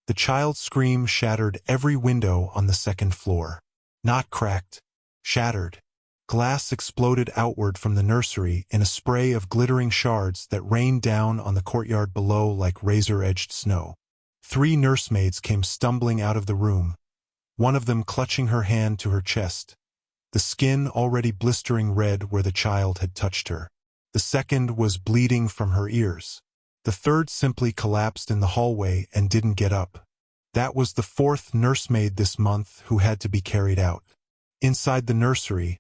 The child's scream shattered every window on the second floor. Not cracked, shattered. Glass exploded outward from the nursery in a spray of glittering shards that rained down on the courtyard below like razor-edged snow. 3 nursemaids came stumbling out of the room, one of them clutching her hand to her chest, the skin already blistering red where the child had touched her. The second was bleeding from her ears. The third simply collapsed in the hallway and didn't get up. That was the 4th nursemaid this month who had to be carried out. Inside the nursery,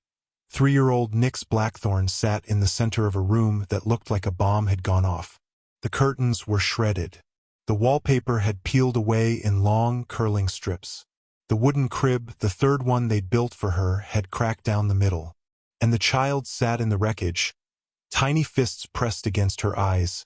3-year-old Nix Blackthorn sat in the center of a room that looked like a bomb had gone off. The curtains were shredded. The wallpaper had peeled away in long, curling strips. The wooden crib, the 3rd one they'd built for her, had cracked down the middle. And the child sat in the wreckage, tiny fists pressed against her eyes,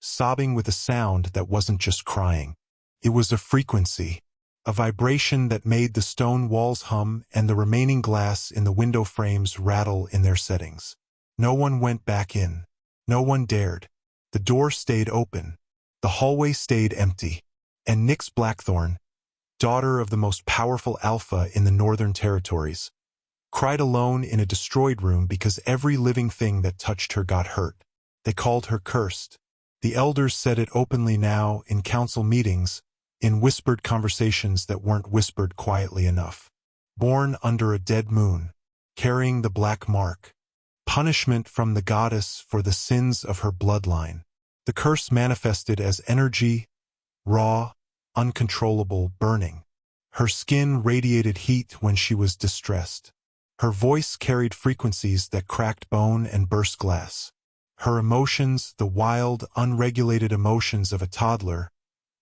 sobbing with a sound that wasn't just crying. It was a frequency, a vibration that made the stone walls hum and the remaining glass in the window frames rattle in their settings. No one went back in. No one dared. The door stayed open. The hallway stayed empty. And Nix Blackthorn, daughter of the most powerful alpha in the Northern Territories, cried alone in a destroyed room because every living thing that touched her got hurt. They called her cursed. The elders said it openly now in council meetings, in whispered conversations that weren't whispered quietly enough. Born under a dead moon, carrying the black mark, punishment from the goddess for the sins of her bloodline. The curse manifested as energy, raw, uncontrollable, burning. Her skin radiated heat when she was distressed. Her voice carried frequencies that cracked bone and burst glass. Her emotions, the wild, unregulated emotions of a toddler,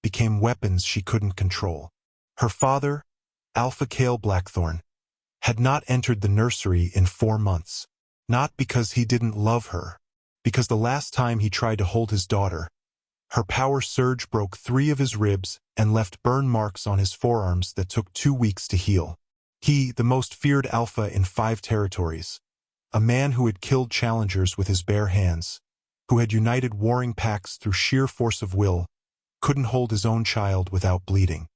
became weapons she couldn't control. Her father, Alpha Cale Blackthorn, had not entered the nursery in 4 months. Not because he didn't love her, because the last time he tried to hold his daughter, her power surge broke 3 of his ribs and left burn marks on his forearms that took 2 weeks to heal. He, the most feared alpha in 5 territories, a man who had killed challengers with his bare hands, who had united warring packs through sheer force of will, couldn't hold his own child without bleeding.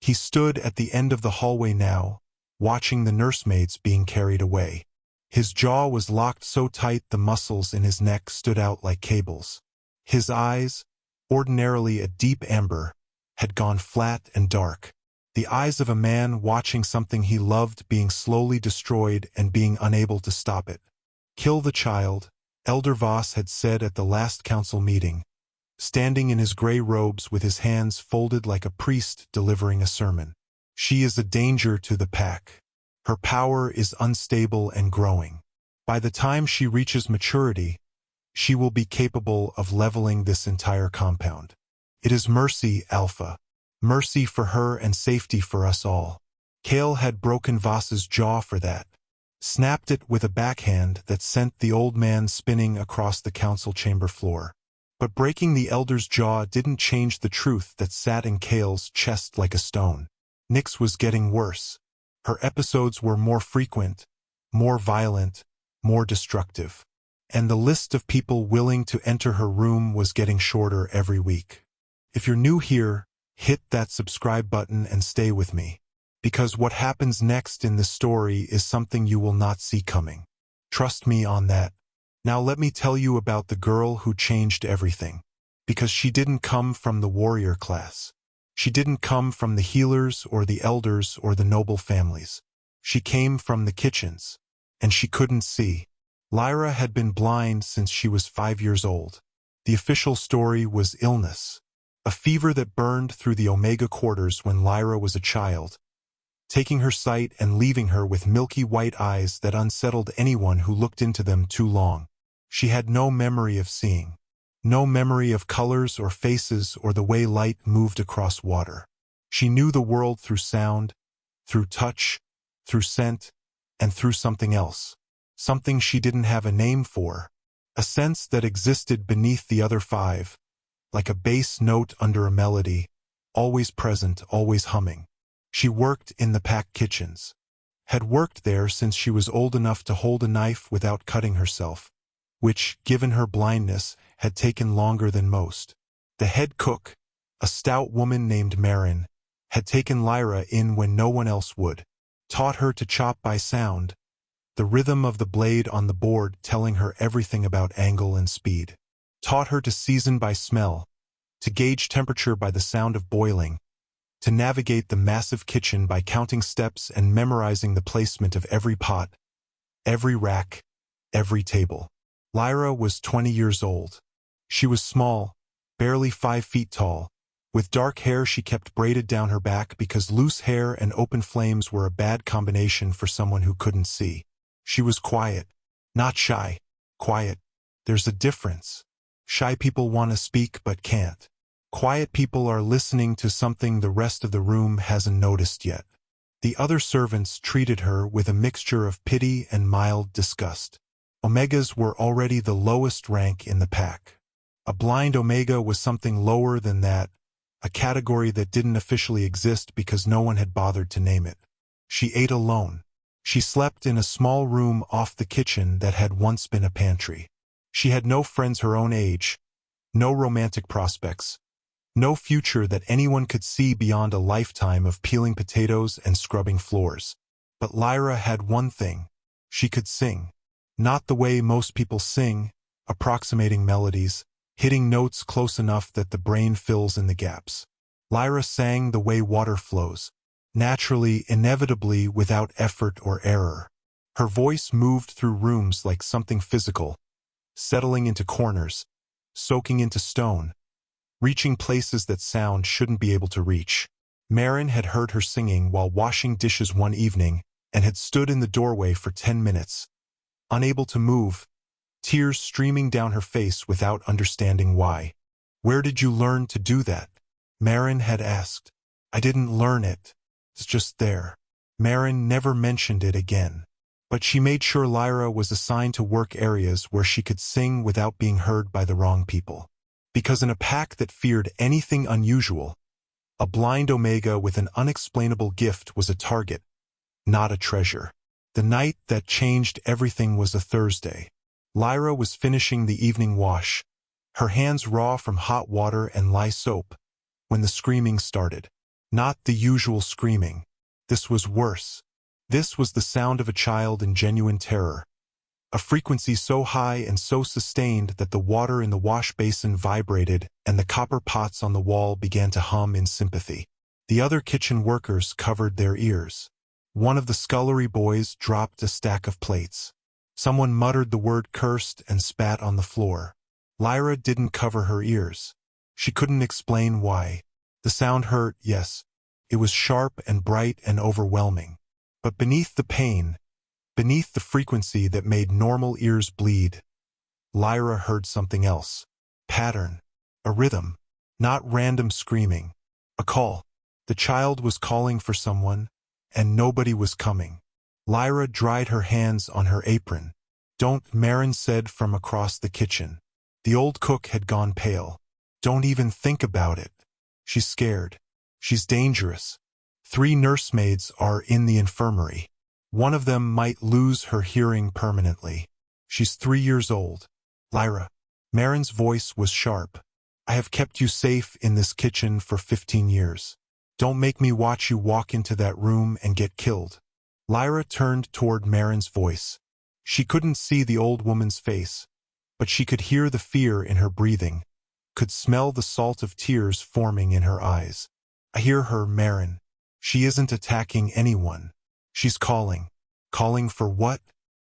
He stood at the end of the hallway now, watching the nursemaids being carried away. His jaw was locked so tight the muscles in his neck stood out like cables. His eyes, ordinarily a deep amber, had gone flat and dark. The eyes of a man watching something he loved being slowly destroyed and being unable to stop it. "Kill the child," Elder Voss had said at the last council meeting, standing in his gray robes with his hands folded like a priest delivering a sermon. "She is a danger to the pack. Her power is unstable and growing. By the time she reaches maturity, she will be capable of leveling this entire compound. It is mercy, Alpha. Mercy for her and safety for us all." Cale had broken Voss's jaw for that, snapped it with a backhand that sent the old man spinning across the council chamber floor. But breaking the elder's jaw didn't change the truth that sat in Cale's chest like a stone. Nix was getting worse. Her episodes were more frequent, more violent, more destructive. And the list of people willing to enter her room was getting shorter every week. If you're new here, hit that subscribe button and stay with me, because what happens next in this story is something you will not see coming. Trust me on that. Now let me tell you about the girl who changed everything. Because she didn't come from the warrior class. She didn't come from the healers or the elders or the noble families. She came from the kitchens. And she couldn't see. Lyra had been blind since she was 5 years old. The official story was illness. A fever that burned through the Omega quarters when Lyra was a child, taking her sight and leaving her with milky white eyes that unsettled anyone who looked into them too long. She had no memory of seeing. No memory of colors or faces or the way light moved across water. She knew the world through sound, through touch, through scent, and through something else. Something she didn't have a name for. A sense that existed beneath the other 5, like a bass note under a melody, always present, always humming. She worked in the pack kitchens. Had worked there since she was old enough to hold a knife without cutting herself, which, given her blindness, had taken longer than most. The head cook, A stout woman named Marin had taken Lyra in when no one else would, taught her to chop by sound, the rhythm of the blade on the board telling her everything about angle and speed, taught her to season by smell, to gauge temperature by the sound of boiling, to navigate the massive kitchen by counting steps and memorizing the placement of every pot, every rack, every table. Lyra was 20 years old. She was small, barely 5 feet tall. With dark hair she kept braided down her back because loose hair and open flames were a bad combination for someone who couldn't see. She was quiet. Not shy. Quiet. There's a difference. Shy people want to speak but can't. Quiet people are listening to something the rest of the room hasn't noticed yet. The other servants treated her with a mixture of pity and mild disgust. Omegas were already the lowest rank in the pack. A blind Omega was something lower than that, a category that didn't officially exist because no one had bothered to name it. She ate alone. She slept in a small room off the kitchen that had once been a pantry. She had no friends her own age, no romantic prospects, no future that anyone could see beyond a lifetime of peeling potatoes and scrubbing floors. But Lyra had one thing. She could sing. Not the way most people sing, approximating melodies, hitting notes close enough that the brain fills in the gaps. Lyra sang the way water flows, naturally, inevitably, without effort or error. Her voice moved through rooms like something physical, settling into corners, soaking into stone, reaching places that sound shouldn't be able to reach. Marin had heard her singing while washing dishes one evening and had stood in the doorway for 10 minutes, unable to move, tears streaming down her face without understanding why. "Where did you learn to do that?" Marin had asked. "I didn't learn it. It's just there." Marin never mentioned it again. But she made sure Lyra was assigned to work areas where she could sing without being heard by the wrong people. Because in a pack that feared anything unusual, a blind Omega with an unexplainable gift was a target, not a treasure. The night that changed everything was a Thursday. Lyra was finishing the evening wash, her hands raw from hot water and lye soap, when the screaming started. Not the usual screaming. This was worse. This was the sound of a child in genuine terror. A frequency so high and so sustained that the water in the wash basin vibrated and the copper pots on the wall began to hum in sympathy. The other kitchen workers covered their ears. One of the scullery boys dropped a stack of plates. Someone muttered the word cursed and spat on the floor. Lyra didn't cover her ears. She couldn't explain why. The sound hurt, yes. It was sharp and bright and overwhelming. But beneath the pain, beneath the frequency that made normal ears bleed, Lyra heard something else. Pattern. A rhythm. Not random screaming. A call. The child was calling for someone, and nobody was coming. Lyra dried her hands on her apron. "Don't," Marin said from across the kitchen. The old cook had gone pale. "Don't even think about it. She's scared. She's dangerous. 3 nursemaids are in the infirmary. One of them might lose her hearing permanently. She's 3 years old." "Lyra." Marin's voice was sharp. "I have kept you safe in this kitchen for 15 years. Don't make me watch you walk into that room and get killed." Lyra turned toward Marin's voice. She couldn't see the old woman's face, but she could hear the fear in her breathing, could smell the salt of tears forming in her eyes. "I hear her, Marin. She isn't attacking anyone. She's calling." "Calling for what?"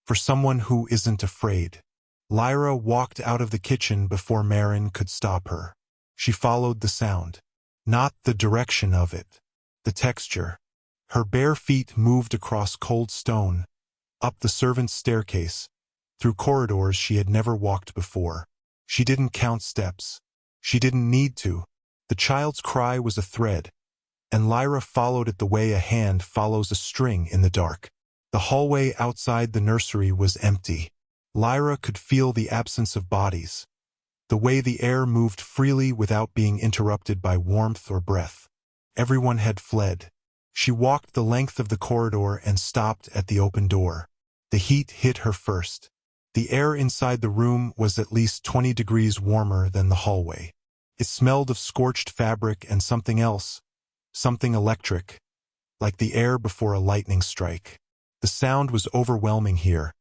"For someone who isn't afraid." Lyra walked out of the kitchen before Marin could stop her. She followed the sound. Not the direction of it. The texture. Her bare feet moved across cold stone, up the servants' staircase, through corridors she had never walked before. She didn't count steps. She didn't need to. The child's cry was a thread, and Lyra followed it the way a hand follows a string in the dark. The hallway outside the nursery was empty. Lyra could feel the absence of bodies, the way the air moved freely without being interrupted by warmth or breath. Everyone had fled. She walked the length of the corridor and stopped at the open door. The heat hit her first. The air inside the room was at least 20 degrees warmer than the hallway. It smelled of scorched fabric and something else, something electric, like the air before a lightning strike. The sound was overwhelming here,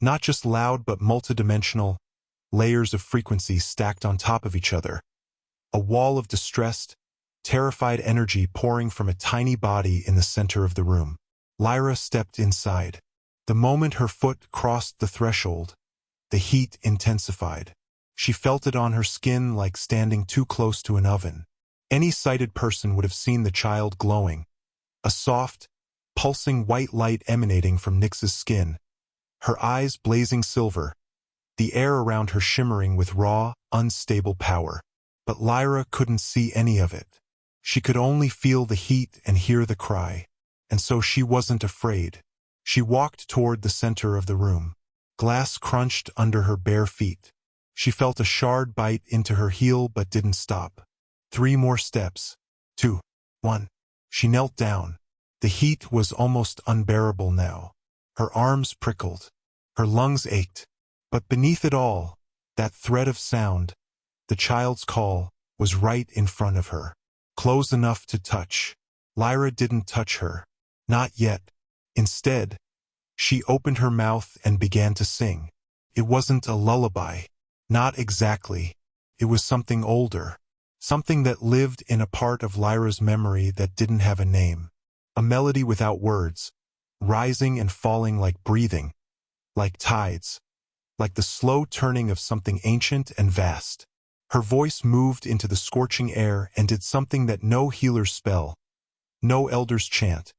not just loud but multidimensional, layers of frequency stacked on top of each other. A wall of distressed, terrified energy pouring from a tiny body in the center of the room. Lyra stepped inside. The moment her foot crossed the threshold, the heat intensified. She felt it on her skin like standing too close to an oven. Any sighted person would have seen the child glowing, a soft, pulsing white light emanating from Nyx's skin, her eyes blazing silver, the air around her shimmering with raw, unstable power. But Lyra couldn't see any of it. She could only feel the heat and hear the cry, and so she wasn't afraid. She walked toward the center of the room. Glass crunched under her bare feet. She felt a shard bite into her heel but didn't stop. 3 more steps. 2. 1. She knelt down. The heat was almost unbearable now. Her arms prickled. Her lungs ached. But beneath it all, that thread of sound, the child's call, was right in front of her. Close enough to touch. Lyra didn't touch her. Not yet. Instead, she opened her mouth and began to sing. It wasn't a lullaby. Not exactly. It was something older. Something that lived in a part of Lyra's memory that didn't have a name. A melody without words, rising and falling like breathing, like tides, like the slow turning of something ancient and vast. Her voice moved into the scorching air and did something that no healer's spell, no elder's chant,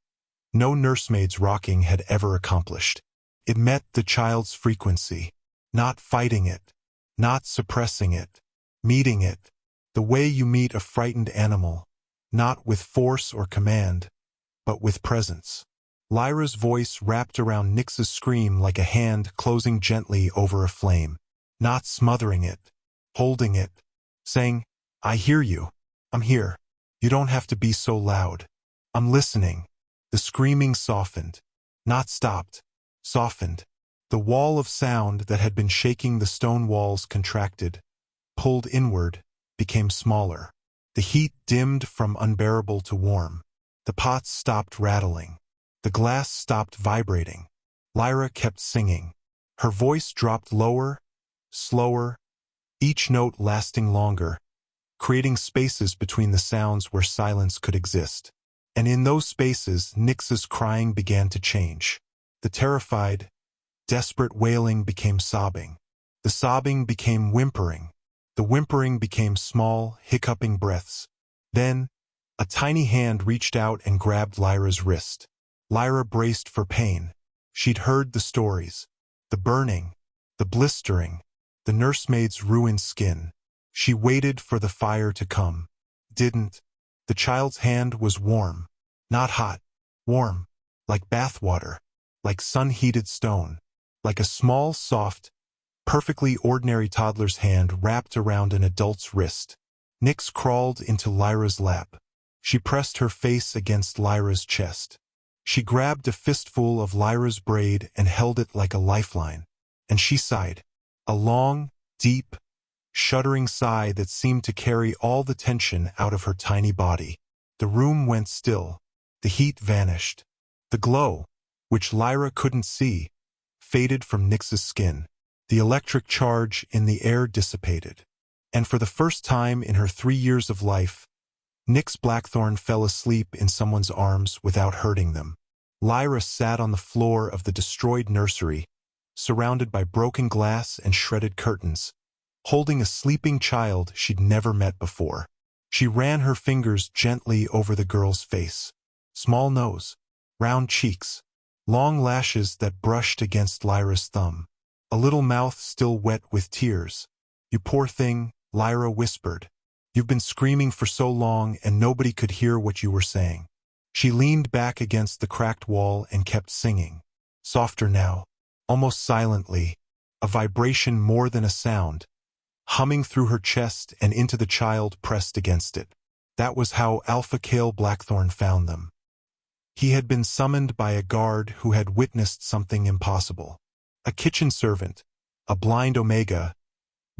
no nursemaid's rocking had ever accomplished. It met the child's frequency, not fighting it, not suppressing it, meeting it, the way you meet a frightened animal, not with force or command, but with presence. Lyra's voice wrapped around Nyx's scream like a hand closing gently over a flame, not smothering it, holding it, saying, "I hear you. I'm here. You don't have to be so loud. I'm listening." The screaming softened, not stopped, softened. The wall of sound that had been shaking the stone walls contracted, pulled inward, became smaller. The heat dimmed from unbearable to warm. The pots stopped rattling. The glass stopped vibrating. Lyra kept singing. Her voice dropped lower, slower, each note lasting longer, creating spaces between the sounds where silence could exist. And in those spaces, Nyx's crying began to change. The terrified, desperate wailing became sobbing. The sobbing became whimpering. The whimpering became small, hiccuping breaths. Then, a tiny hand reached out and grabbed Lyra's wrist. Lyra braced for pain. She'd heard the stories. The burning, the blistering, the nursemaid's ruined skin. She waited for the fire to come. Didn't. The child's hand was warm. Not hot. Warm. Like bathwater. Like sun-heated stone. Like a small, soft, perfectly ordinary toddler's hand wrapped around an adult's wrist. Nyx crawled into Lyra's lap. She pressed her face against Lyra's chest. She grabbed a fistful of Lyra's braid and held it like a lifeline. And she sighed. A long, deep, shuddering sigh that seemed to carry all the tension out of her tiny body. The room went still. The heat vanished. The glow, which Lyra couldn't see, faded from Nyx's skin. The electric charge in the air dissipated. And for the first time in her 3 years of life, Nyx Blackthorn fell asleep in someone's arms without hurting them. Lyra sat on the floor of the destroyed nursery, surrounded by broken glass and shredded curtains, holding a sleeping child she'd never met before. She ran her fingers gently over the girl's face. Small nose, round cheeks, long lashes that brushed against Lyra's thumb. A little mouth still wet with tears. "You poor thing," Lyra whispered. "You've been screaming for so long and nobody could hear what you were saying." She leaned back against the cracked wall and kept singing. Softer now, almost silently, a vibration more than a sound, humming through her chest and into the child pressed against it. That was how Alpha Kale Blackthorn found them. He had been summoned by a guard who had witnessed something impossible. A kitchen servant, a blind Omega,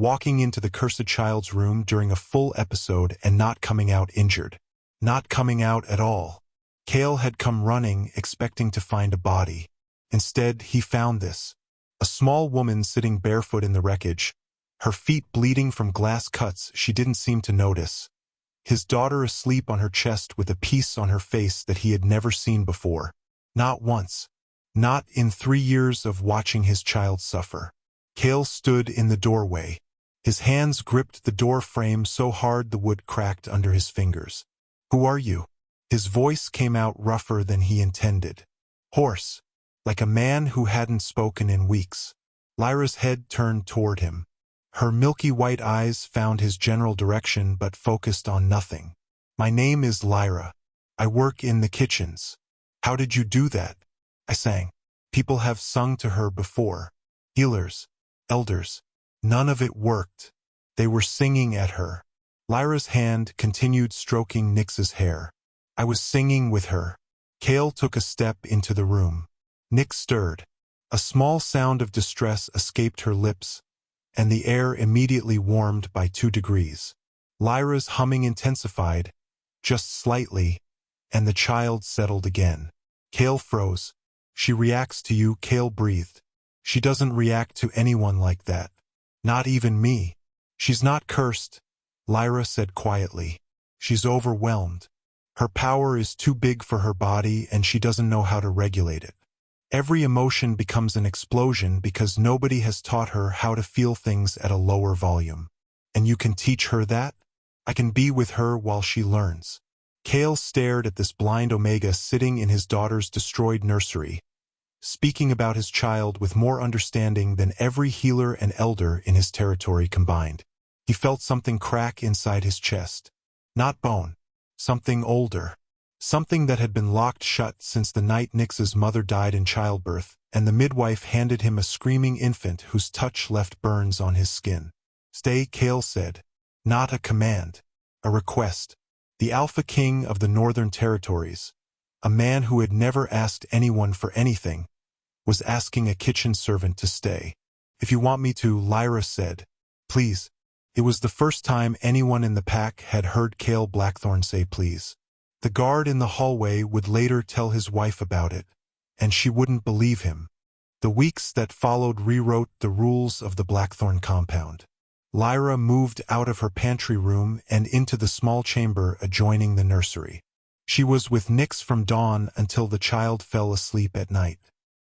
walking into the cursed child's room during a full episode and not coming out injured. Not coming out at all. Cale had come running, expecting to find a body. Instead, he found this. A small woman sitting barefoot in the wreckage, her feet bleeding from glass cuts she didn't seem to notice. His daughter asleep on her chest with a piece on her face that he had never seen before. Not once. Not in 3 years of watching his child suffer. Cale stood in the doorway. His hands gripped the door frame so hard the wood cracked under his fingers. "Who are you?" His voice came out rougher than he intended. Hoarse, like a man who hadn't spoken in weeks. Lyra's head turned toward him. Her milky white eyes found his general direction but focused on nothing. "My name is Lyra. I work in the kitchens." "How did you do that?" I sang. People have sung to her before. Healers, elders. None of it worked. They were singing at her. Lyra's hand continued stroking Nix's hair. "I was singing with her." Cale took a step into the room. Nix stirred. A small sound of distress escaped her lips, and the air immediately warmed by 2 degrees. Lyra's humming intensified, just slightly, and the child settled again. Cale froze. "She reacts to you," Cale breathed. "She doesn't react to anyone like that. Not even me." "She's not cursed," Lyra said quietly. "She's overwhelmed. Her power is too big for her body and she doesn't know how to regulate it. Every emotion becomes an explosion because nobody has taught her how to feel things at a lower volume. And you can teach her that? I can be with her while she learns." Cale stared at this blind Omega sitting in his daughter's destroyed nursery, speaking about his child with more understanding than every healer and elder in his territory combined. He felt something crack inside his chest. Not bone. Something older. Something that had been locked shut since the night Nix's mother died in childbirth, and the midwife handed him a screaming infant whose touch left burns on his skin. "Stay," Cale said. Not a command. A request. The Alpha King of the Northern Territories, a man who had never asked anyone for anything, was asking a kitchen servant to stay. "If you want me to," Lyra said. "Please." It was the first time anyone in the pack had heard Cale Blackthorn say please. The guard in the hallway would later tell his wife about it, and she wouldn't believe him. The weeks that followed rewrote the rules of the Blackthorn compound. Lyra moved out of her pantry room and into the small chamber adjoining the nursery. She was with Nix from dawn until the child fell asleep at night.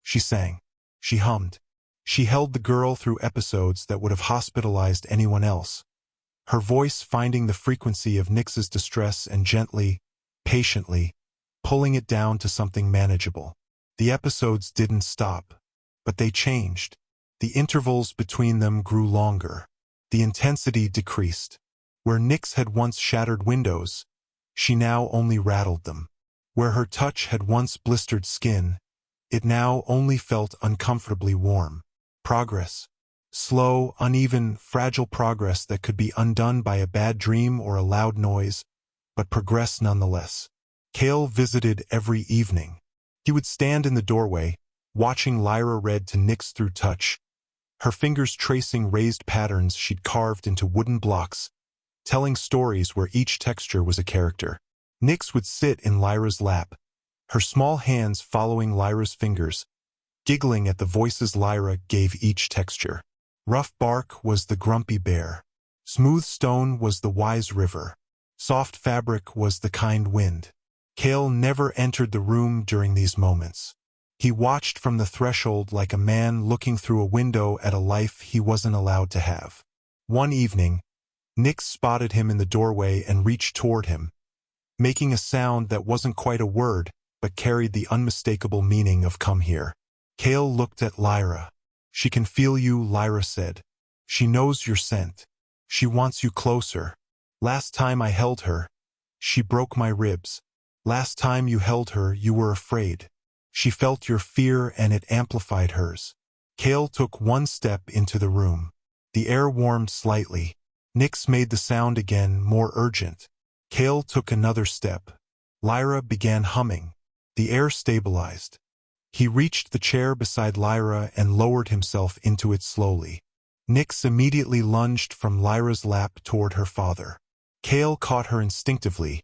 She sang. She hummed. She held the girl through episodes that would have hospitalized anyone else, her voice finding the frequency of Nix's distress and gently, patiently, pulling it down to something manageable. The episodes didn't stop, but they changed. The intervals between them grew longer. The intensity decreased. Where Nix had once shattered windows, she now only rattled them. Where her touch had once blistered skin, it now only felt uncomfortably warm. Progress. Slow, uneven, fragile progress that could be undone by a bad dream or a loud noise, but progress nonetheless. Cale visited every evening. He would stand in the doorway, watching Lyra read to Nix through touch, her fingers tracing raised patterns she'd carved into wooden blocks, telling stories where each texture was a character. Nix would sit in Lyra's lap, her small hands following Lyra's fingers, giggling at the voices Lyra gave each texture. Rough bark was the grumpy bear. Smooth stone was the wise river. Soft fabric was the kind wind. Cale never entered the room during these moments. He watched from the threshold like a man looking through a window at a life he wasn't allowed to have. One evening, Nix spotted him in the doorway and reached toward him, making a sound that wasn't quite a word but carried the unmistakable meaning of "come here." Cale looked at Lyra. "She can feel you," Lyra said. "She knows your scent. She wants you closer. Last time I held her, she broke my ribs. Last time you held her, you were afraid. She felt your fear and it amplified hers." Cale took one step into the room. The air warmed slightly. Nix made the sound again, more urgent. Cale took another step. Lyra began humming. The air stabilized. He reached the chair beside Lyra and lowered himself into it slowly. Nyx immediately lunged from Lyra's lap toward her father. Cale caught her instinctively,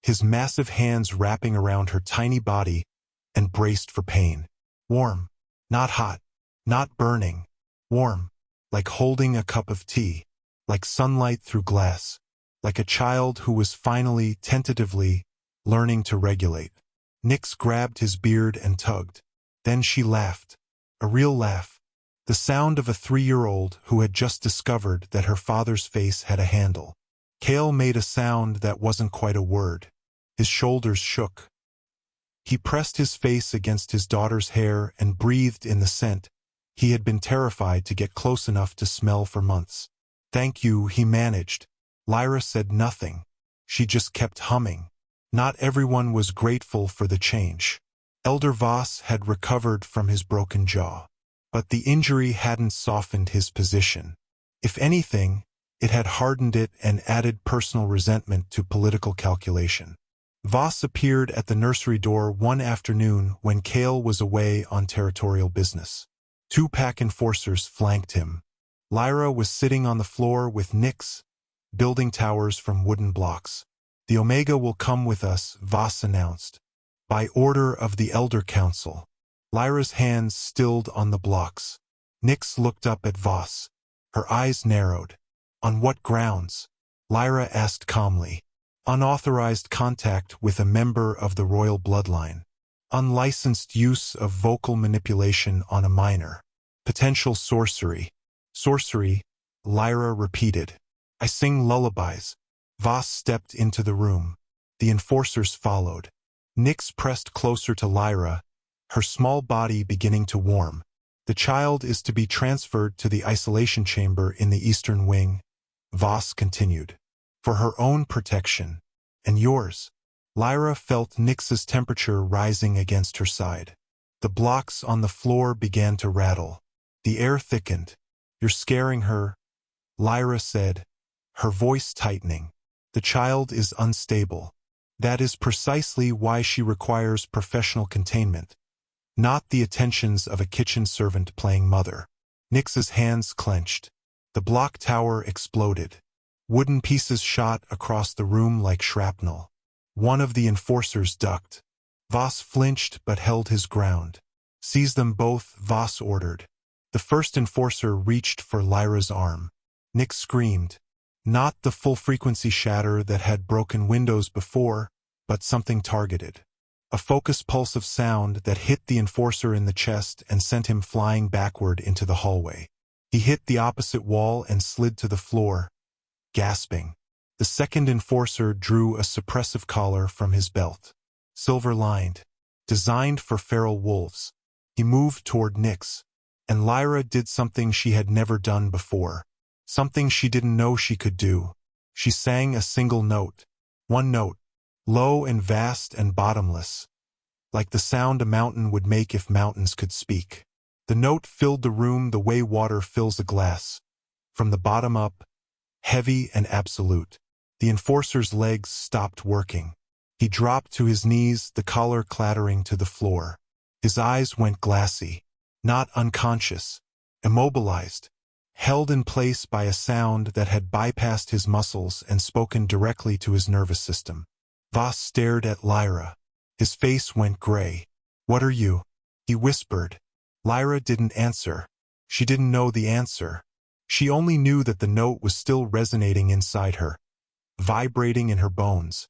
his massive hands wrapping around her tiny body, and braced for pain. Warm. Not hot. Not burning. Warm. Like holding a cup of tea. Like sunlight through glass. Like a child who was finally, tentatively, learning to regulate. Nyx grabbed his beard and tugged. Then she laughed. A real laugh. The sound of a 3-year-old who had just discovered that her father's face had a handle. Cale made a sound that wasn't quite a word. His shoulders shook. He pressed his face against his daughter's hair and breathed in the scent he had been terrified to get close enough to smell for months. "Thank you," he managed. Lyra said nothing. She just kept humming. Not everyone was grateful for the change. Elder Voss had recovered from his broken jaw. But the injury hadn't softened his position. If anything, it had hardened it and added personal resentment to political calculation. Voss appeared at the nursery door one afternoon when Cale was away on territorial business. 2 pack enforcers flanked him. Lyra was sitting on the floor with Nyx, building towers from wooden blocks. "The Omega will come with us," Voss announced. "By order of the Elder Council." Lyra's hands stilled on the blocks. Nyx looked up at Voss. Her eyes narrowed. "On what grounds?" Lyra asked calmly. "Unauthorized contact with a member of the royal bloodline. Unlicensed use of vocal manipulation on a minor. Potential sorcery." "Sorcery," Lyra repeated. "I sing lullabies." Voss stepped into the room. The enforcers followed. Nyx pressed closer to Lyra, her small body beginning to warm. "The child is to be transferred to the isolation chamber in the eastern wing," Voss continued. "For her own protection. And yours." Lyra felt Nyx's temperature rising against her side. The blocks on the floor began to rattle. The air thickened. "You're scaring her," Lyra said, her voice tightening. "The child is unstable. That is precisely why she requires professional containment, not the attentions of a kitchen servant playing mother." Nyx's hands clenched. The block tower exploded. Wooden pieces shot across the room like shrapnel. One of the enforcers ducked. Voss flinched but held his ground. "Seize them both," Voss ordered. The first enforcer reached for Lyra's arm. Nyx screamed. Not the full-frequency shatter that had broken windows before, but something targeted. A focused pulse of sound that hit the enforcer in the chest and sent him flying backward into the hallway. He hit the opposite wall and slid to the floor, gasping. The second enforcer drew a suppressive collar from his belt. Silver-lined. Designed for feral wolves. He moved toward Nyx, and Lyra did something she had never done before. Something she didn't know she could do. She sang a single note. One note. Low and vast and bottomless. Like the sound a mountain would make if mountains could speak. The note filled the room the way water fills a glass. From the bottom up, heavy and absolute. The enforcer's legs stopped working. He dropped to his knees, the collar clattering to the floor. His eyes went glassy. Not unconscious. Immobilized. Held in place by a sound that had bypassed his muscles and spoken directly to his nervous system. Voss stared at Lyra. His face went gray. "What are you?" he whispered. Lyra didn't answer. She didn't know the answer. She only knew that the note was still resonating inside her, vibrating in her bones,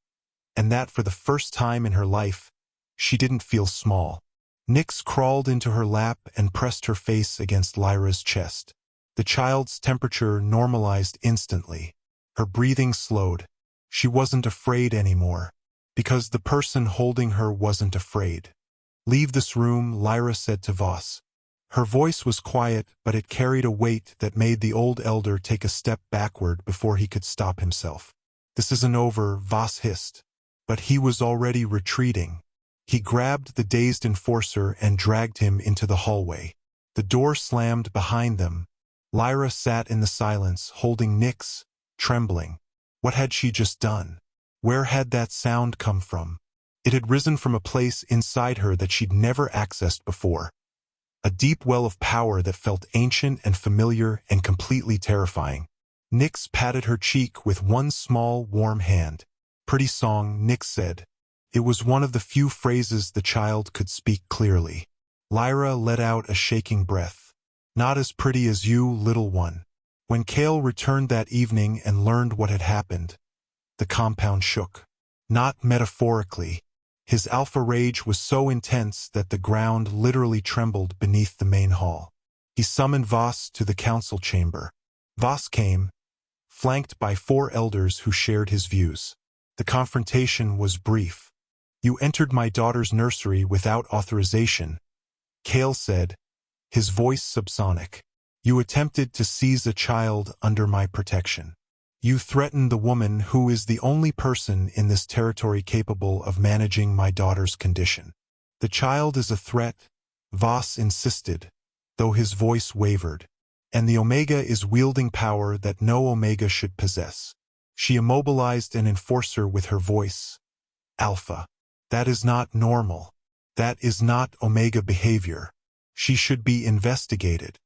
and that for the first time in her life, she didn't feel small. Nyx crawled into her lap and pressed her face against Lyra's chest. The child's temperature normalized instantly. Her breathing slowed. She wasn't afraid anymore, because the person holding her wasn't afraid. "Leave this room," Lyra said to Voss. Her voice was quiet, but it carried a weight that made the old elder take a step backward before he could stop himself. "This isn't over," Voss hissed. But he was already retreating. He grabbed the dazed enforcer and dragged him into the hallway. The door slammed behind them. Lyra sat in the silence, holding Nyx, trembling. What had she just done? Where had that sound come from? It had risen from a place inside her that she'd never accessed before. a deep well of power that felt ancient and familiar and completely terrifying. Nyx patted her cheek with one small, warm hand. "Pretty song," Nyx said. It was one of the few phrases the child could speak clearly. Lyra let out a shaking breath. "Not as pretty as you, little one." When Kale returned that evening and learned what had happened, the compound shook. Not metaphorically. His alpha rage was so intense that the ground literally trembled beneath the main hall. He summoned Voss to the council chamber. Voss came, flanked by 4 elders who shared his views. The confrontation was brief. "You entered my daughter's nursery without authorization," Kale said, his voice subsonic. "You attempted to seize a child under my protection. You threatened the woman who is the only person in this territory capable of managing my daughter's condition." "The child is a threat," Voss insisted, though his voice wavered. "And the Omega is wielding power that no Omega should possess." She immobilized an enforcer with her voice. "Alpha. That is not normal. That is not Omega behavior. She should be investigated."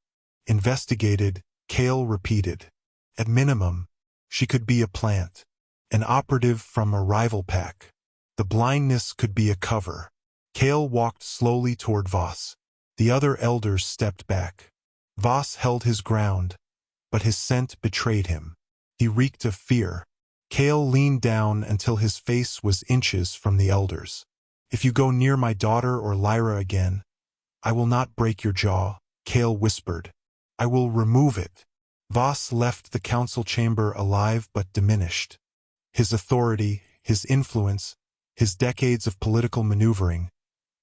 "Investigated," Kale repeated. "At minimum, she could be a plant. An operative from a rival pack. The blindness could be a cover." Kale walked slowly toward Voss. The other elders stepped back. Voss held his ground, but his scent betrayed him. He reeked of fear. Kale leaned down until his face was inches from the elders. "If you go near my daughter or Lyra again, I will not break your jaw," Kale whispered. "I will remove it." Voss left the council chamber alive but diminished. His authority, his influence, his decades of political maneuvering,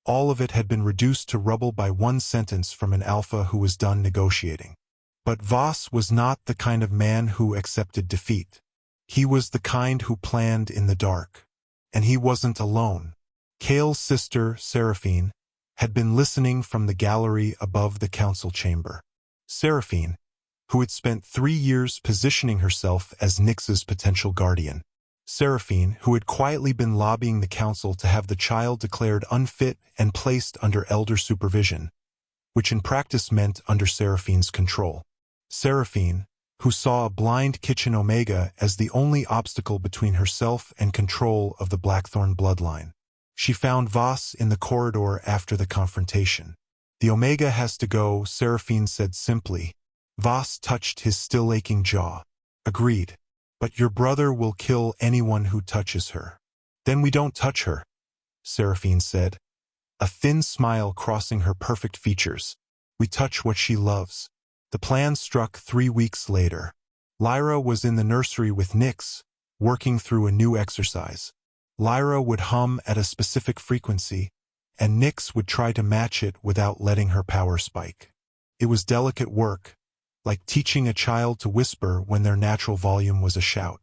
all of it had been reduced to rubble by one sentence from an alpha who was done negotiating. But Voss was not the kind of man who accepted defeat. He was the kind who planned in the dark. And he wasn't alone. Kale's sister, Seraphine, had been listening from the gallery above the council chamber. Seraphine, who had spent 3 years positioning herself as Nyx's potential guardian. Seraphine, who had quietly been lobbying the council to have the child declared unfit and placed under elder supervision, which in practice meant under Seraphine's control. Seraphine, who saw a blind Kitchen Omega as the only obstacle between herself and control of the Blackthorn bloodline. She found Voss in the corridor after the confrontation. "The Omega has to go," Seraphine said simply. Voss touched his still-aching jaw. "Agreed. But your brother will kill anyone who touches her." "Then we don't touch her," Seraphine said, a thin smile crossing her perfect features. "We touch what she loves." The plan struck 3 weeks later. Lyra was in the nursery with Nyx, working through a new exercise. Lyra would hum at a specific frequency, and Nyx would try to match it without letting her power spike. It was delicate work, like teaching a child to whisper when their natural volume was a shout.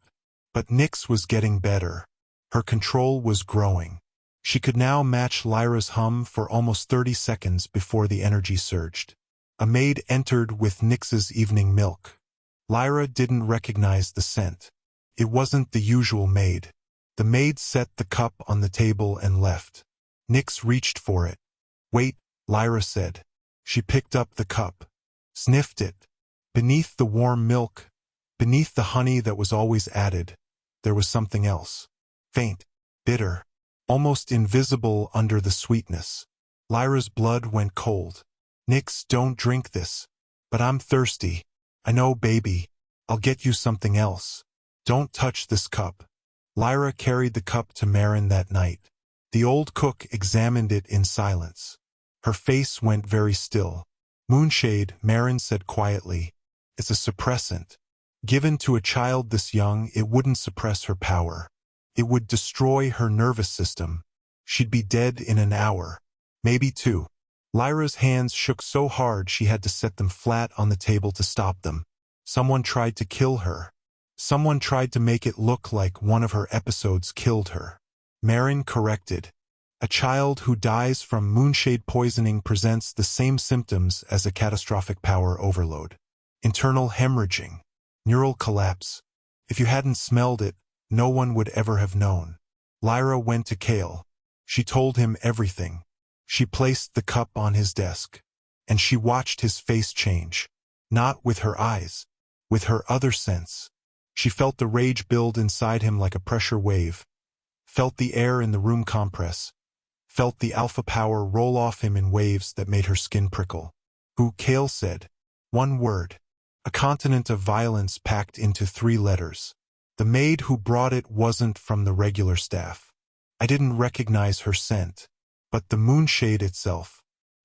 But Nyx was getting better. Her control was growing. She could now match Lyra's hum for almost 30 seconds before the energy surged. A maid entered with Nyx's evening milk. Lyra didn't recognize the scent. It wasn't the usual maid. The maid set the cup on the table and left. Nyx reached for it. "Wait," Lyra said. She picked up the cup, sniffed it. Beneath the warm milk, beneath the honey that was always added, there was something else. Faint, bitter, almost invisible under the sweetness. Lyra's blood went cold. "Nyx, don't drink this." "But I'm thirsty." "I know, baby. I'll get you something else. Don't touch this cup." Lyra carried the cup to Marin that night. The old cook examined it in silence. Her face went very still. "Moonshade," Marin said quietly. "It's a suppressant. Given to a child this young, it wouldn't suppress her power. It would destroy her nervous system. She'd be dead in an hour. Maybe 2. Lyra's hands shook so hard she had to set them flat on the table to stop them. Someone tried to kill her. Someone tried to make it look like one of her episodes killed her. Marin corrected. A child who dies from moonshade poisoning presents the same symptoms as a catastrophic power overload. Internal hemorrhaging. Neural collapse. If you hadn't smelled it, no one would ever have known. Lyra went to Kale. She told him everything. She placed the cup on his desk. and she watched his face change. Not with her eyes, with her other sense. She felt the rage build inside him like a pressure wave, felt the air in the room compress, felt the alpha power roll off him in waves that made her skin prickle. Who? Cale said. One word. A continent of violence packed into 3 letters. The maid who brought it wasn't from the regular staff. I didn't recognize her scent. But the moonshade itself.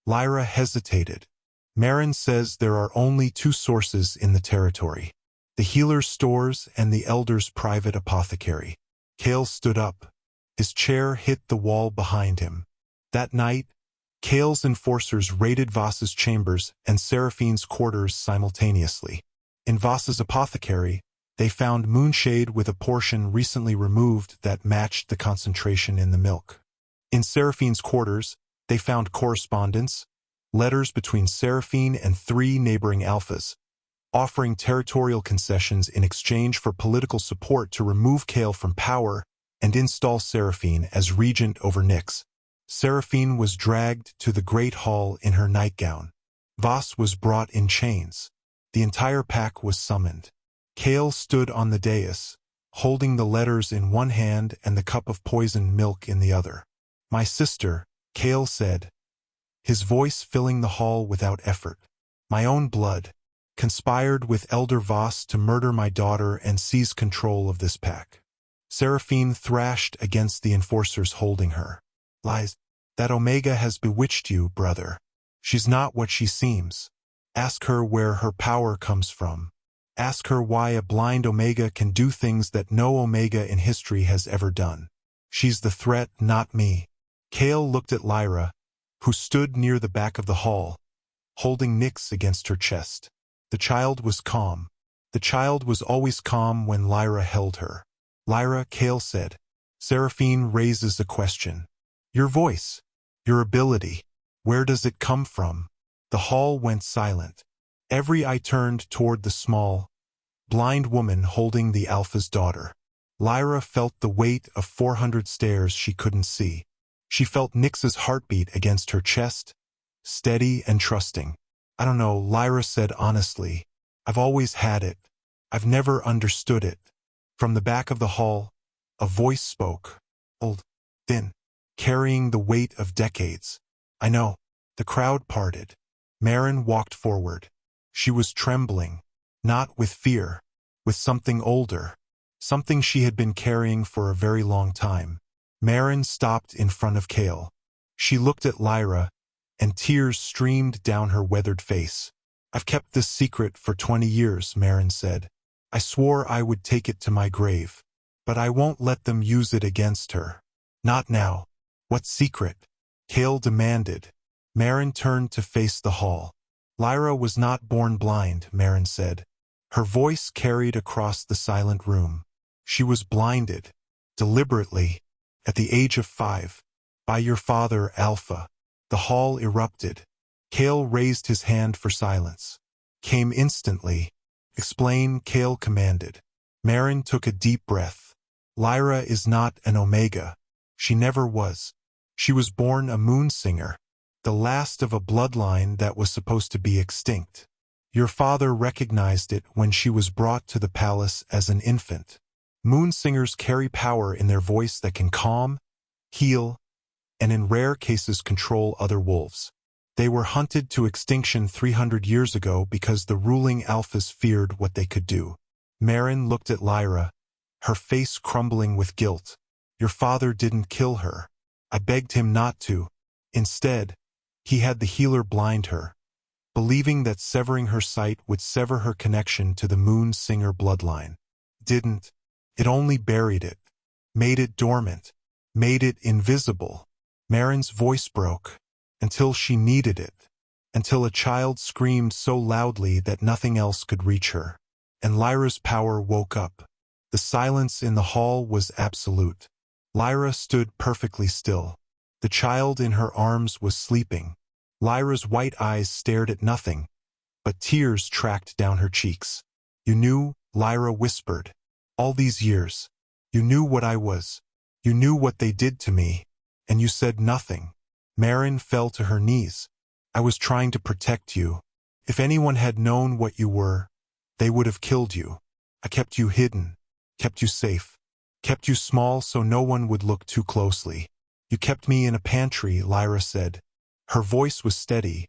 Lyra hesitated. Merrin says there are only 2 sources in the territory. The healer's stores and the elder's private apothecary. Cale stood up. His chair hit the wall behind him. That night, Cale's enforcers raided Voss's chambers and Seraphine's quarters simultaneously. In Voss's apothecary, they found moonshade with a portion recently removed that matched the concentration in the milk. In Seraphine's quarters, they found correspondence, letters between Seraphine and 3 neighboring alphas, offering territorial concessions in exchange for political support to remove Cale from power and install Seraphine as regent over Nyx. Seraphine was dragged to the Great Hall in her nightgown. Voss was brought in chains. The entire pack was summoned. Cale stood on the dais, holding the letters in one hand and the cup of poisoned milk in the other. My sister, Cale said, his voice filling the hall without effort. My own blood, conspired with Elder Voss to murder my daughter and seize control of this pack. Seraphine thrashed against the enforcers holding her. Lies. That Omega has bewitched you, brother. She's not what she seems. Ask her where her power comes from. Ask her why a blind Omega can do things that no Omega in history has ever done. She's the threat, not me. Cale looked at Lyra, who stood near the back of the hall, holding Nyx against her chest. The child was calm. The child was always calm when Lyra held her. Lyra, Cale said. Seraphine raises a question. Your voice, your ability, where does it come from? The hall went silent. Every eye turned toward the small, blind woman holding the Alpha's daughter. Lyra felt the weight of 400 stairs she couldn't see. She felt Nyx's heartbeat against her chest, steady and trusting. I don't know, Lyra said honestly. I've always had it. I've never understood it. From the back of the hall, a voice spoke. Old, thin, carrying the weight of decades. I know. The crowd parted. Merrin walked forward. She was trembling, not with fear, with something older, something she had been carrying for a very long time. Merrin stopped in front of Cale. She looked at Lyra, and tears streamed down her weathered face. I've kept this secret for 20 years, Merrin said. I swore I would take it to my grave. But I won't let them use it against her. Not now. What secret? Cale demanded. Merrin turned to face the hall. Lyra was not born blind, Merrin said. Her voice carried across the silent room. She was blinded, deliberately, at the age of 5, by your father, Alpha. The hall erupted. Cale raised his hand for silence. Came instantly. Explain, Cale commanded. Merrin took a deep breath. Lyra is not an Omega. She never was. She was born a moonsinger, the last of a bloodline that was supposed to be extinct. Your father recognized it when she was brought to the palace as an infant. Moonsingers carry power in their voice that can calm, heal, and in rare cases control other wolves. They were hunted to extinction 300 years ago because the ruling alphas feared what they could do. Merrin looked at Lyra, her face crumbling with guilt. Your father didn't kill her. I begged him not to. Instead, he had the healer blind her, believing that severing her sight would sever her connection to the Moonsinger bloodline. Didn't. It only buried it, made it dormant, made it invisible. Merrin's voice broke, until she needed it, until a child screamed so loudly that nothing else could reach her. And Lyra's power woke up. The silence in the hall was absolute. Lyra stood perfectly still. The child in her arms was sleeping. Lyra's white eyes stared at nothing, but tears tracked down her cheeks. You knew, Lyra whispered. All these years. You knew what I was. You knew what they did to me. And you said nothing. Merrin fell to her knees. I was trying to protect you. If anyone had known what you were, they would have killed you. I kept you hidden, kept you safe, kept you small so no one would look too closely. You kept me in a pantry, Lyra said. Her voice was steady,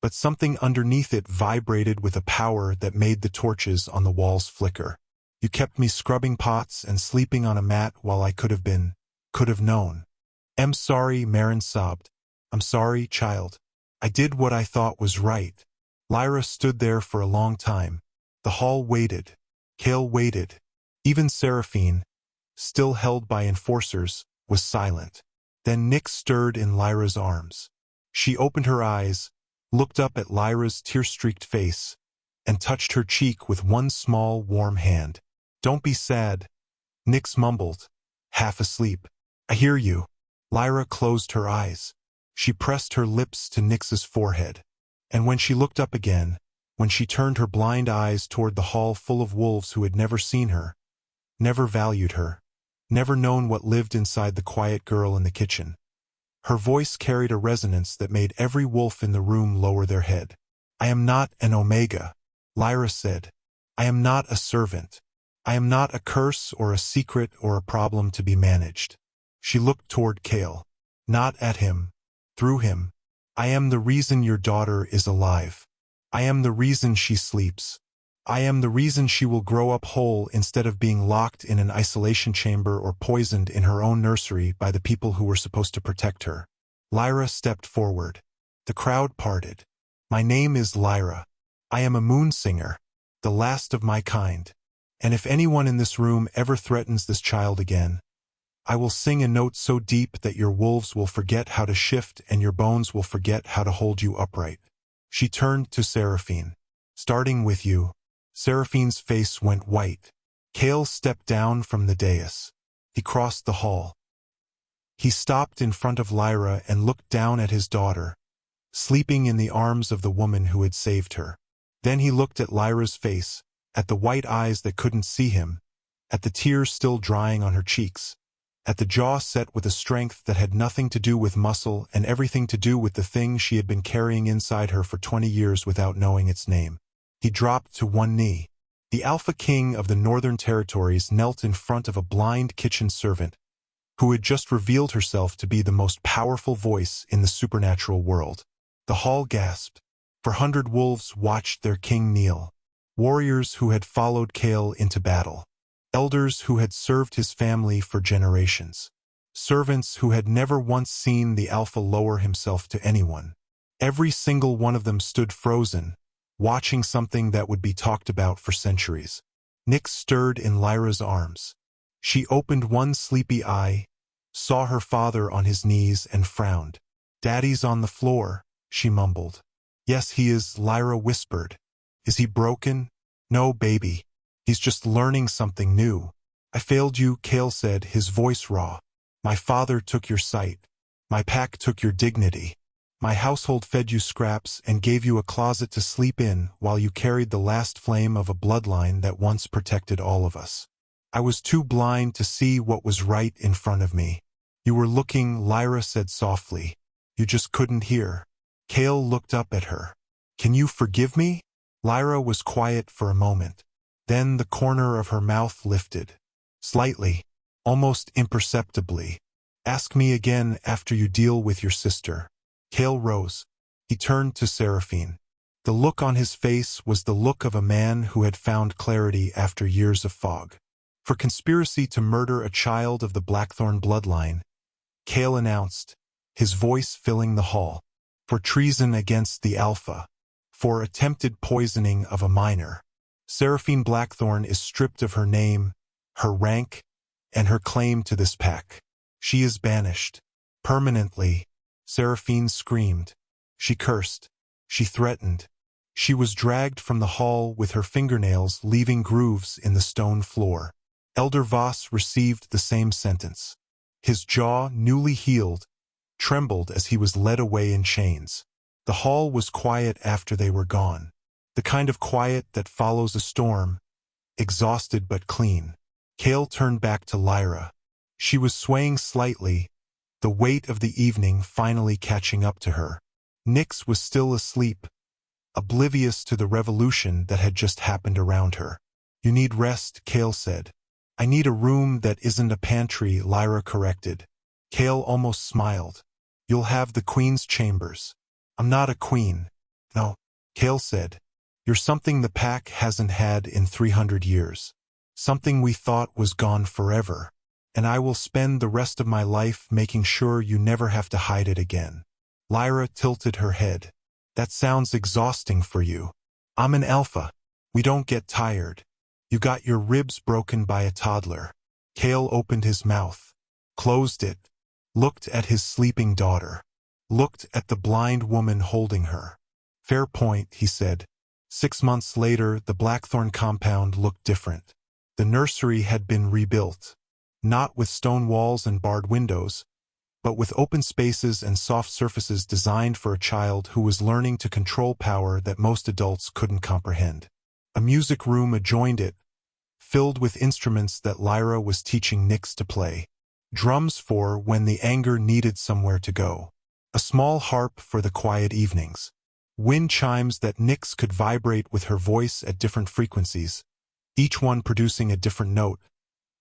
but something underneath it vibrated with a power that made the torches on the walls flicker. You kept me scrubbing pots and sleeping on a mat while I could have known. I'm sorry, Marin sobbed. I'm sorry, child. I did what I thought was right. Lyra stood there for a long time. The hall waited. Cale waited. Even Seraphine, still held by enforcers, was silent. Then Nyx stirred in Lyra's arms. She opened her eyes, looked up at Lyra's tear-streaked face, and touched her cheek with one small, warm hand. Don't be sad, Nyx mumbled, half asleep. I hear you. Lyra closed her eyes. She pressed her lips to Nyx's forehead. And when she looked up again, when she turned her blind eyes toward the hall full of wolves who had never seen her, never valued her, never known what lived inside the quiet girl in the kitchen, her voice carried a resonance that made every wolf in the room lower their head. I am not an Omega, Lyra said. I am not a servant. I am not a curse or a secret or a problem to be managed. She looked toward Cale. Not at him. Through him. I am the reason your daughter is alive. I am the reason she sleeps. I am the reason she will grow up whole instead of being locked in an isolation chamber or poisoned in her own nursery by the people who were supposed to protect her. Lyra stepped forward. The crowd parted. My name is Lyra. I am a moon singer, the last of my kind. And if anyone in this room ever threatens this child again, I will sing a note so deep that your wolves will forget how to shift and your bones will forget how to hold you upright. She turned to Seraphine. Starting with you. Seraphine's face went white. Cale stepped down from the dais. He crossed the hall. He stopped in front of Lyra and looked down at his daughter, sleeping in the arms of the woman who had saved her. Then he looked at Lyra's face, at the white eyes that couldn't see him, at the tears still drying on her cheeks, at the jaw set with a strength that had nothing to do with muscle and everything to do with the thing she had been carrying inside her for 20 years without knowing its name. He dropped to one knee. The Alpha King of the Northern Territories knelt in front of a blind kitchen servant who had just revealed herself to be the most powerful voice in the supernatural world. The hall gasped. 400 wolves watched their king kneel. Warriors who had followed Cale into battle. Elders who had served his family for generations. Servants who had never once seen the Alpha lower himself to anyone. Every single one of them stood frozen, watching something that would be talked about for centuries. Nyx stirred in Lyra's arms. She opened one sleepy eye, saw her father on his knees and frowned. Daddy's on the floor, she mumbled. Yes, he is, Lyra whispered. Is he broken? No, baby. He's just learning something new. I failed you, Cale said, his voice raw. My father took your sight. My pack took your dignity. My household fed you scraps and gave you a closet to sleep in while you carried the last flame of a bloodline that once protected all of us. I was too blind to see what was right in front of me. You were looking, Lyra said softly. You just couldn't hear. Cale looked up at her. Can you forgive me? Lyra was quiet for a moment. Then the corner of her mouth lifted. Slightly, almost imperceptibly. Ask me again after you deal with your sister. Cale rose. He turned to Seraphine. The look on his face was the look of a man who had found clarity after years of fog. For conspiracy to murder a child of the Blackthorn bloodline, Cale announced, his voice filling the hall. For treason against the Alpha. For attempted poisoning of a minor. Seraphine Blackthorn is stripped of her name, her rank, and her claim to this pack. She is banished. Permanently. Seraphine screamed. She cursed. She threatened. She was dragged from the hall with her fingernails leaving grooves in the stone floor. Elder Voss received the same sentence. His jaw, newly healed, trembled as he was led away in chains. The hall was quiet after they were gone. The kind of quiet that follows a storm, exhausted but clean. Cale turned back to Lyra. She was swaying slightly, the weight of the evening finally catching up to her. Nyx was still asleep, oblivious to the revolution that had just happened around her. "You need rest," Kale said. "I need a room that isn't a pantry," Lyra corrected. Kale almost smiled. "You'll have the queen's chambers." "I'm not a queen." "No," Kale said. "You're something the pack hasn't had in 300 years. Something we thought was gone forever. And I will spend the rest of my life making sure you never have to hide it again." Lyra tilted her head. "That sounds exhausting for you." "I'm an alpha. We don't get tired. You got your ribs broken by a toddler." Kale opened his mouth, closed it, looked at his sleeping daughter, looked at the blind woman holding her. "Fair point," he said. 6 months later, the Blackthorn compound looked different. The nursery had been rebuilt, not with stone walls and barred windows, but with open spaces and soft surfaces designed for a child who was learning to control power that most adults couldn't comprehend. A music room adjoined it, filled with instruments that Lyra was teaching Nyx to play. Drums for when the anger needed somewhere to go. A small harp for the quiet evenings. Wind chimes that Nyx could vibrate with her voice at different frequencies, each one producing a different note,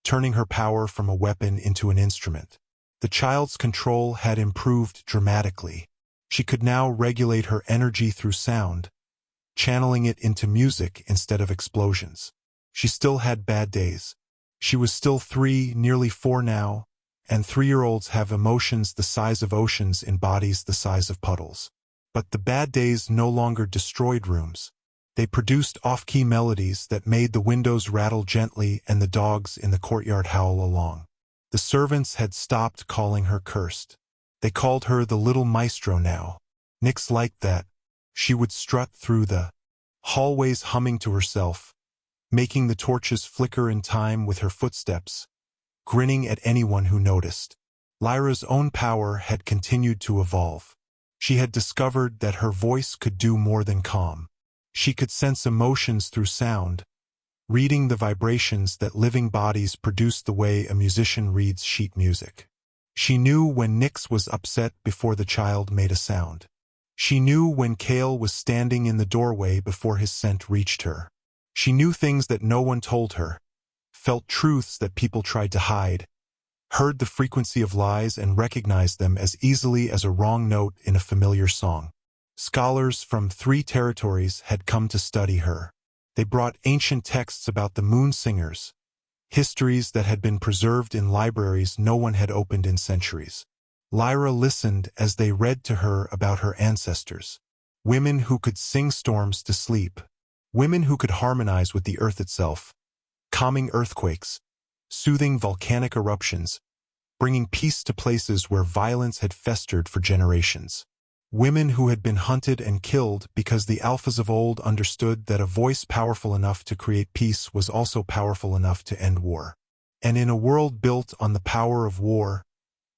turning her power from a weapon into an instrument. The child's control had improved dramatically. She could now regulate her energy through sound, channeling it into music instead of explosions. She still had bad days. She was still 3, nearly 4 now, and 3-year-olds have emotions the size of oceans in bodies the size of puddles. But the bad days no longer destroyed rooms. They produced off-key melodies that made the windows rattle gently and the dogs in the courtyard howl along. The servants had stopped calling her cursed. They called her the little maestro now. Nyx liked that. She would strut through the hallways humming to herself, making the torches flicker in time with her footsteps, grinning at anyone who noticed. Lyra's own power had continued to evolve. She had discovered that her voice could do more than calm. She could sense emotions through sound, reading the vibrations that living bodies produce the way a musician reads sheet music. She knew when Nyx was upset before the child made a sound. She knew when Kale was standing in the doorway before his scent reached her. She knew things that no one told her, felt truths that people tried to hide, heard the frequency of lies and recognized them as easily as a wrong note in a familiar song. Scholars from 3 territories had come to study her. They brought ancient texts about the moon singers, histories that had been preserved in libraries no one had opened in centuries. Lyra listened as they read to her about her ancestors. Women who could sing storms to sleep. Women who could harmonize with the earth itself, calming earthquakes, soothing volcanic eruptions, bringing peace to places where violence had festered for generations. Women who had been hunted and killed because the alphas of old understood that a voice powerful enough to create peace was also powerful enough to end war. And in a world built on the power of war,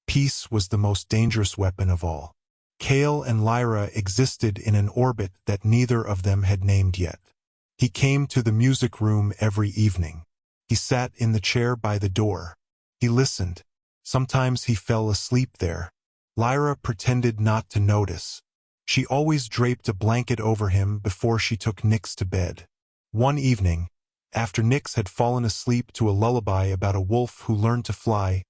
peace was the most dangerous weapon of all. Kale and Lyra existed in an orbit that neither of them had named yet. He came to the music room every evening. He sat in the chair by the door. He listened. Sometimes he fell asleep there. Lyra pretended not to notice. She always draped a blanket over him before she took Nyx to bed. One evening, after Nyx had fallen asleep to a lullaby about a wolf who learned to fly,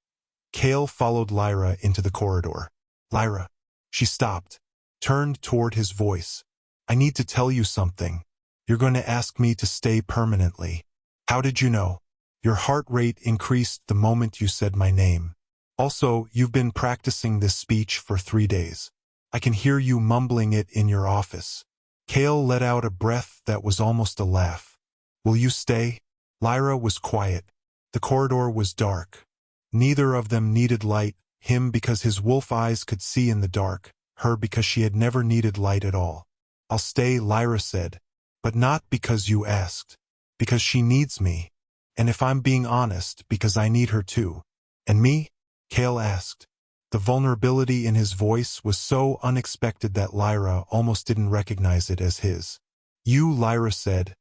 Kale followed Lyra into the corridor. "Lyra." She stopped, turned toward his voice. "I need to tell you something. You're going to ask me to stay permanently." "How did you know?" "Your heart rate increased the moment you said my name. Also, you've been practicing this speech for 3 days. I can hear you mumbling it in your office." Kale let out a breath that was almost a laugh. "Will you stay?" Lyra was quiet. The corridor was dark. Neither of them needed light, him because his wolf eyes could see in the dark, her because she had never needed light at all. "I'll stay," Lyra said, "but not because you asked. Because she needs me. And if I'm being honest, because I need her too." "And me?" Kale asked. The vulnerability in his voice was so unexpected that Lyra almost didn't recognize it as his. "You," Lyra said,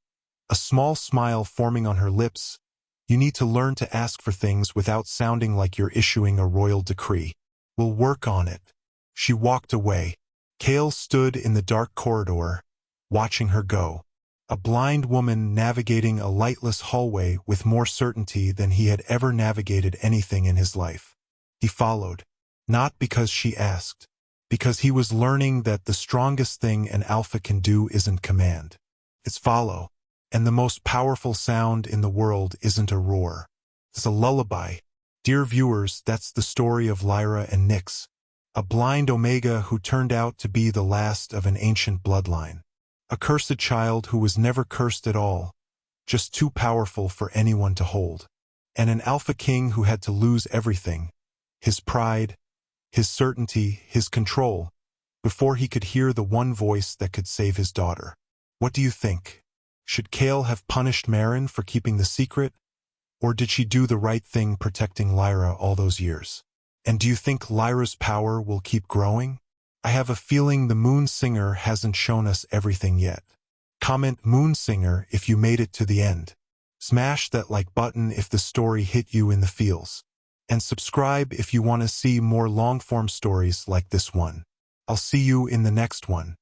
a small smile forming on her lips. "You need to learn to ask for things without sounding like you're issuing a royal decree. We'll work on it." She walked away. Kale stood in the dark corridor, watching her go. A blind woman navigating a lightless hallway with more certainty than he had ever navigated anything in his life. He followed, not because she asked, because he was learning that the strongest thing an alpha can do isn't command. It's follow, and the most powerful sound in the world isn't a roar. It's a lullaby. Dear viewers, that's the story of Lyra and Nyx, a blind Omega who turned out to be the last of an ancient bloodline. A cursed child who was never cursed at all, just too powerful for anyone to hold. And an alpha king who had to lose everything, his pride, his certainty, his control, before he could hear the one voice that could save his daughter. What do you think? Should Kale have punished Maren for keeping the secret? Or did she do the right thing protecting Lyra all those years? And do you think Lyra's power will keep growing? I have a feeling the Moon Singer hasn't shown us everything yet. Comment Moon Singer if you made it to the end. Smash that like button if the story hit you in the feels. And subscribe if you want to see more long-form stories like this one. I'll see you in the next one.